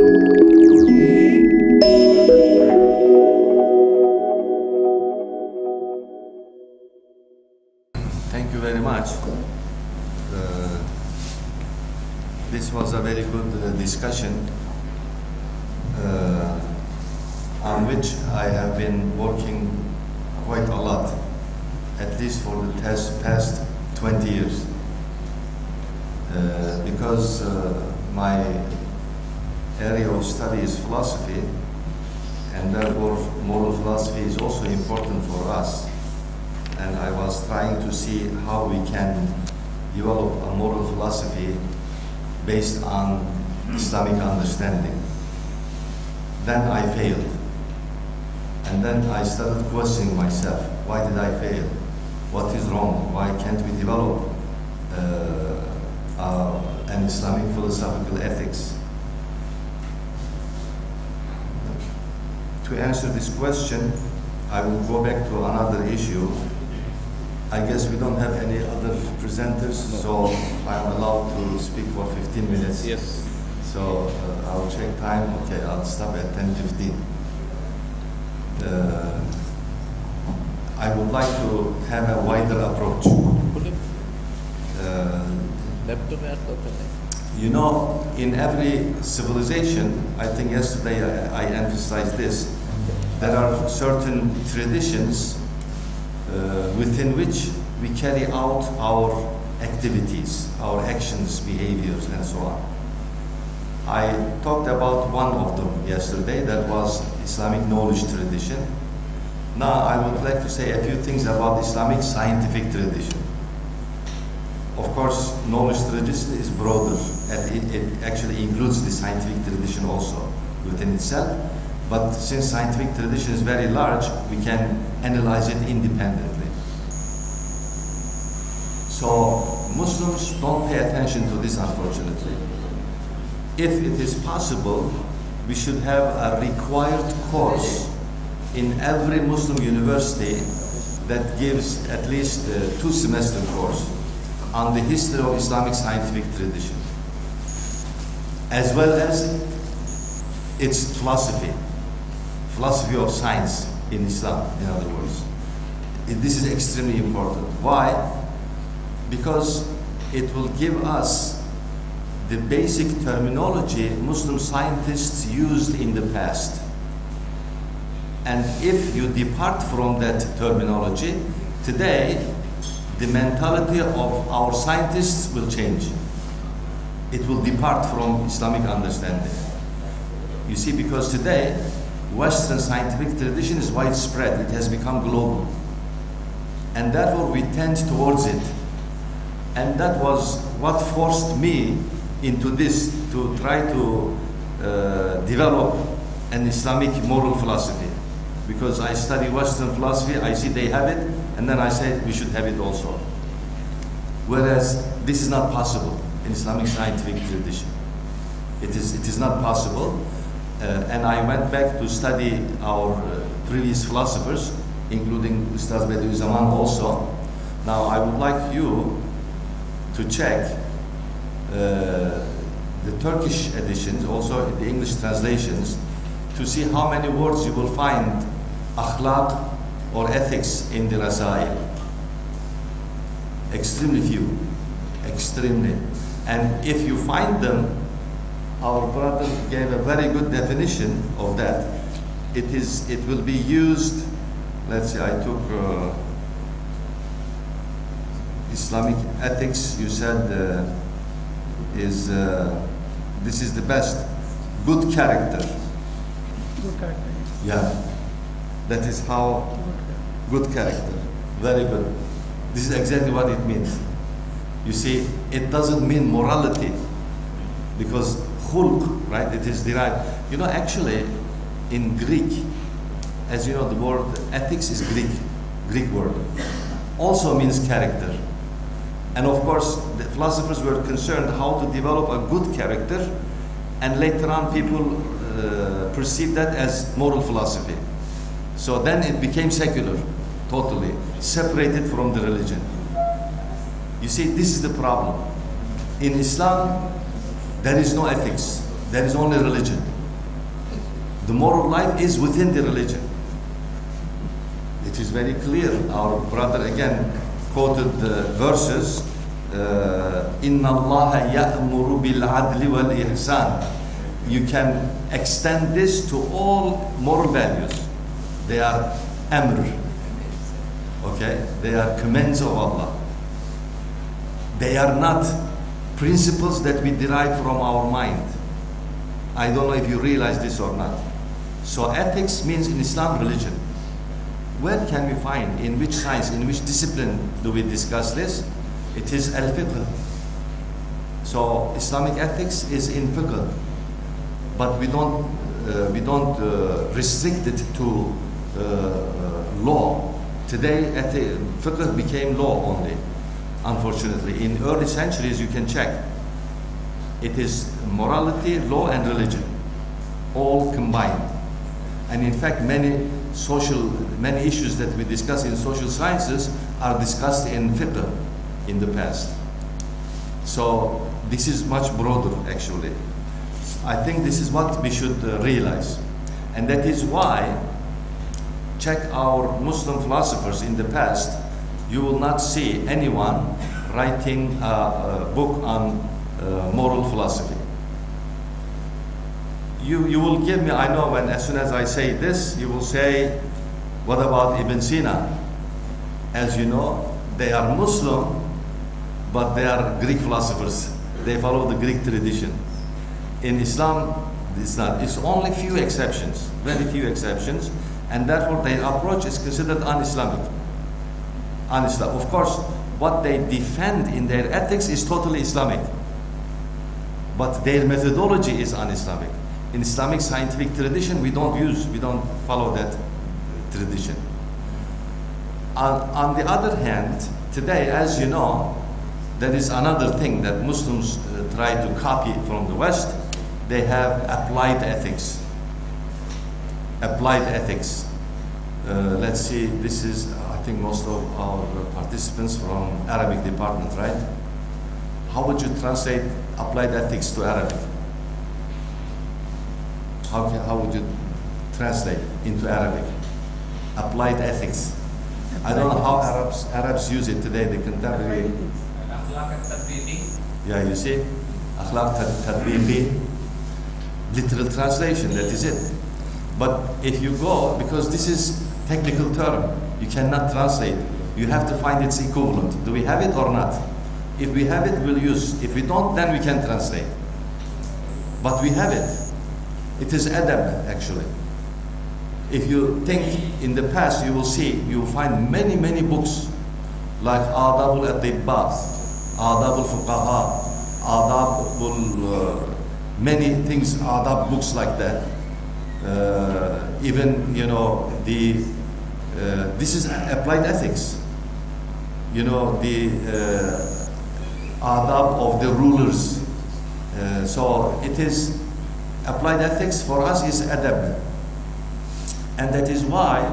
Thank you very much. This was a very good discussion on which I have been working quite a lot, at least for the past 20 years. Because my area of study is philosophy, and therefore moral philosophy is also important for us. And I was trying to see how we can develop a moral philosophy based on Islamic understanding. Then I failed. And then I started questioning myself. Why did I fail? What is wrong? Why can't we develop an Islamic philosophical ethics? To answer this question, I will go back to another issue. I guess we don't have any other presenters, so I'm allowed to speak for 15 minutes. Yes. So I'll check time. Okay, I'll stop at 10:15. I would like to have a wider approach. You know, in every civilization, I think yesterday I emphasized this, there are certain traditions within which we carry out our activities, our actions, behaviors, and so on. I talked about one of them yesterday, that was Islamic knowledge tradition. Now I would like to say a few things about Islamic scientific tradition. Of course, knowledge tradition is broader, and it actually includes the scientific tradition also within itself. But since scientific tradition is very large, we can analyze it independently. So Muslims don't pay attention to this, unfortunately. If it is possible, we should have a required course in every Muslim university that gives at least a 2-semester course on the history of Islamic scientific tradition, as well as its philosophy of science in Islam, in other words. This is extremely important. Why? Because it will give us the basic terminology Muslim scientists used in the past. And if you depart from that terminology, today the mentality of our scientists will change. It will depart from Islamic understanding. You see, because today Western scientific tradition is widespread, it has become global. And therefore we tend towards it. And that was what forced me into this, to try to develop an Islamic moral philosophy. Because I study Western philosophy, I see they have it, and then I say we should have it also. Whereas this is not possible in Islamic scientific tradition. It is not possible. And I went back to study our previous philosophers, including Ustaz Bediüzzaman also. Now I would like you to check the Turkish editions, also the English translations, to see how many words you will find akhlaq or ethics in the Rasail. Extremely few, extremely. And if you find them, our brother gave a very good definition of that. It will be used, let's say I took Islamic ethics, you said this is the best. Good character. Good character. Yeah, that is how good character. Very good. This is exactly what it means. You see, it doesn't mean morality, because khulq, right? It is derived. You know, actually, in Greek, as you know, the word ethics is Greek word. Also means character. And of course, the philosophers were concerned how to develop a good character, and later on people perceived that as moral philosophy. So then it became secular, totally, separated from the religion. You see, this is the problem. In Islam, there is no ethics. There is only religion. The moral life is within the religion. It is very clear. Our brother again quoted the verses. Inna Allah ya'muru bil adli wal ihsan. You can extend this to all moral values. They are amr. Okay? They are commands of Allah. They are not principles that we derive from our mind. I don't know if you realize this or not. So ethics means in Islam religion. Where can we find, in which science, in which discipline do we discuss this? It is al-fiqh. So Islamic ethics is in fiqh, but we don't restrict it to law. Today, fiqh became law only. Unfortunately, in early centuries, you can check. It is morality, law, and religion, all combined. And in fact, many issues that we discuss in social sciences are discussed in fiqh in the past. So this is much broader, actually. I think this is what we should realize. And that is why, check our Muslim philosophers in the past, you will not see anyone writing a book on moral philosophy. You will give me, I know when as soon as I say this, you will say, what about Ibn Sina? As you know, they are Muslim, but they are Greek philosophers. They follow the Greek tradition. In Islam, it's not. It's only few exceptions, very few exceptions, and therefore their approach is considered un-Islamic. Of course, what they defend in their ethics is totally Islamic, but their methodology is un-Islamic. In Islamic scientific tradition, we don't follow that tradition. On the other hand, today, as you know, there is another thing that Muslims try to copy from the West. They have applied ethics. Applied ethics. Let's see, this is, I think most of our participants from Arabic department, right? How would you translate applied ethics to Arabic? How would you translate into Arabic? Applied ethics. I don't know how Arabs use it today, the contemporary. Yeah, you see? Akhlaq tadbiqi. Literal translation, that is it. But if you go, because this is technical term, you cannot translate. You have to find its equivalent. Do we have it or not? If we have it, we'll use. If we don't, then we can translate. But we have it. It is adab, actually. If you think in the past, you will see, you will find many, many books like Adab al-Atibba, Adab al-Fuqaha, Adab many things, Adab books like that. Even, you know, this is applied ethics. You know, the Adab of the rulers. So it is, applied ethics for us is adab. And that is why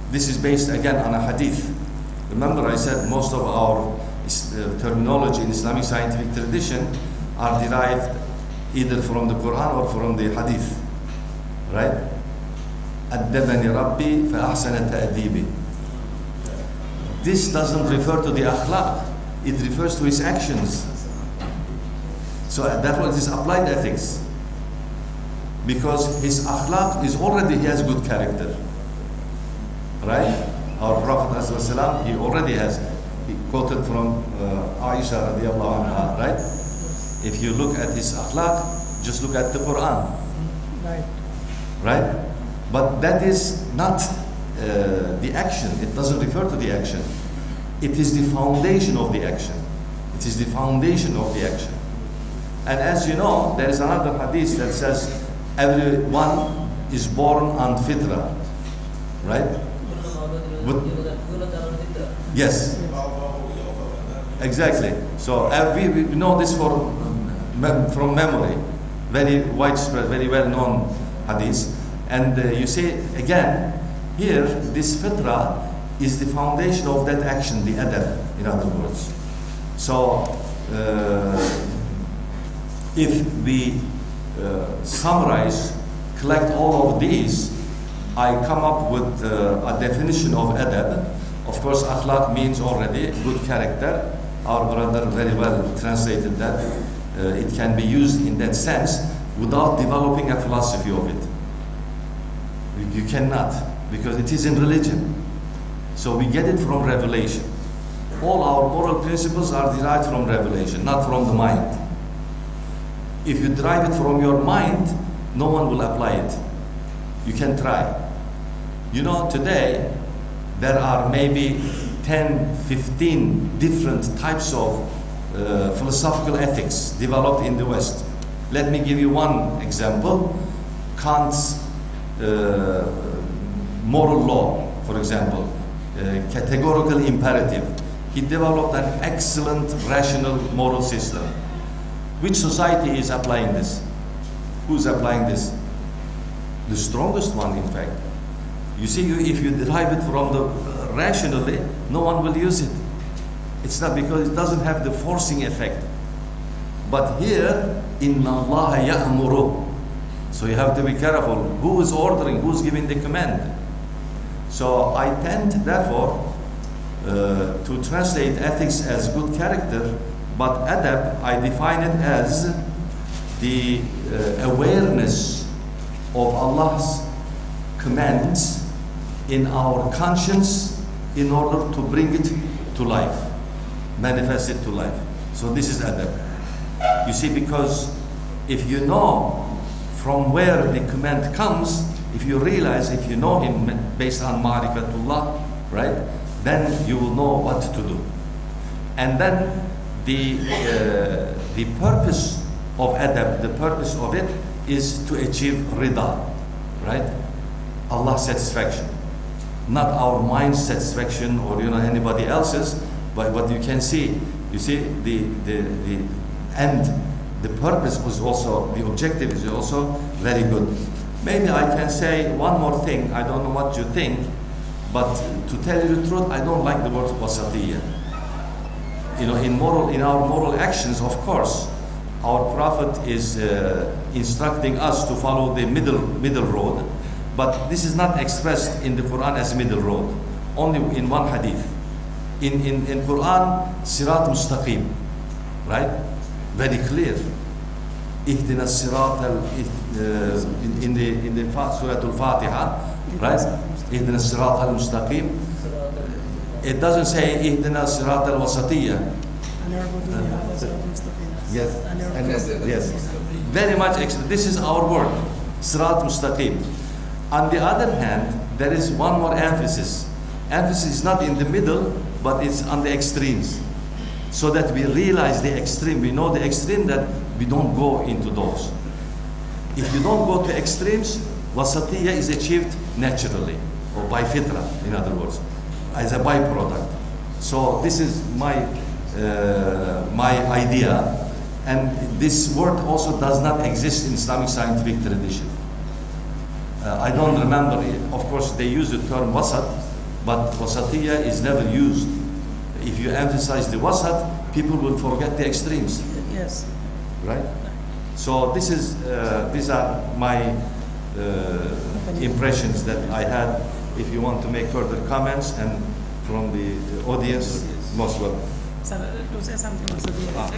this is based again on a hadith. Remember I said most of our terminology in Islamic scientific tradition are derived either from the Quran or from the hadith. Right? Addabani Rabbi fa ahsana ta'dibi. This doesn't refer to the akhlaq. It refers to his actions. So therefore it is applied ethics. Because his akhlaq is already, he has good character. Right? Our Prophet ﷺ, he already has, he quoted from Aisha radiallahu anha, right? If you look at his akhlaq, just look at the Quran. Right. Right? But that is not the action. It doesn't refer to the action. It is the foundation of the action. It is the foundation of the action. And as you know, there is another hadith that says, everyone is born on fitra, right? Yes, exactly. So we know this from memory, very widespread, very well-known hadith. And you see, again, here, this fitra is the foundation of that action, the adab, in other words. So, if we summarize, collect all of these, I come up with a definition of adab. Of course, akhlaq means already good character. Our brother very well translated that. It can be used in that sense without developing a philosophy of it. You cannot, because it is in religion. So we get it from revelation. All our moral principles are derived from revelation, not from the mind. If you derive it from your mind, no one will apply it. You can try. You know, today there are maybe 10, 15 different types of philosophical ethics developed in the West. Let me give you one example. Kant's moral law, for example, categorical imperative. He developed an excellent rational moral system. Which society is applying this? Who's applying this? The strongest one, in fact. You see, if you derive it from the rationally, no one will use it. It's not because it doesn't have the forcing effect. But here, inna Allah ya'muru. So you have to be careful. Who is ordering? Who's giving the command? So I tend, therefore, to translate ethics as good character, but adab, I define it as the awareness of Allah's commands in our conscience in order to bring it to life, manifest it to life. So this is adab. You see, because if you know from where the command comes, if you realize, if you know him based on ma'rifatullah, right, then you will know what to do. And then the purpose of adab, the purpose of it is to achieve rida, right? Allah's satisfaction. Not our mind's satisfaction or anybody else's, but what you can see. You see, the end, the purpose was also, the objective is also very good. Maybe I can say one more thing. I don't know what you think, but to tell you the truth, I don't like the word wasatiyya. In our moral actions, of course, our Prophet is instructing us to follow the middle road, but this is not expressed in the Quran as middle road. Only in one hadith. In Quran, sirat mustaqim, right? Very clear. Ihdina sirat in the Surah Al-Fatiha, right? Ihdina sirat al-mustaqim. It doesn't say ihdina sirat al-wasatiyya. Yes. Very much. This is our word, sirat mustaqim. On the other hand, there is one more emphasis. Emphasis is not in the middle, but it's on the extremes. So that we realize the extreme, we know the extreme, that we don't go into those. If you don't go to extremes, wasatiyya is achieved naturally, or by fitra, in other words, as a byproduct. So this is my idea, and this word also does not exist in Islamic scientific tradition. I don't remember, of course they use the term wasat, but wasatiyya is never used. If you emphasize the wasat, people will forget the extremes. Yes. Right? So this is, these are my impressions that I had. If you want to make further comments, and from the audience, most welcome. Sir, to say something also. Ah,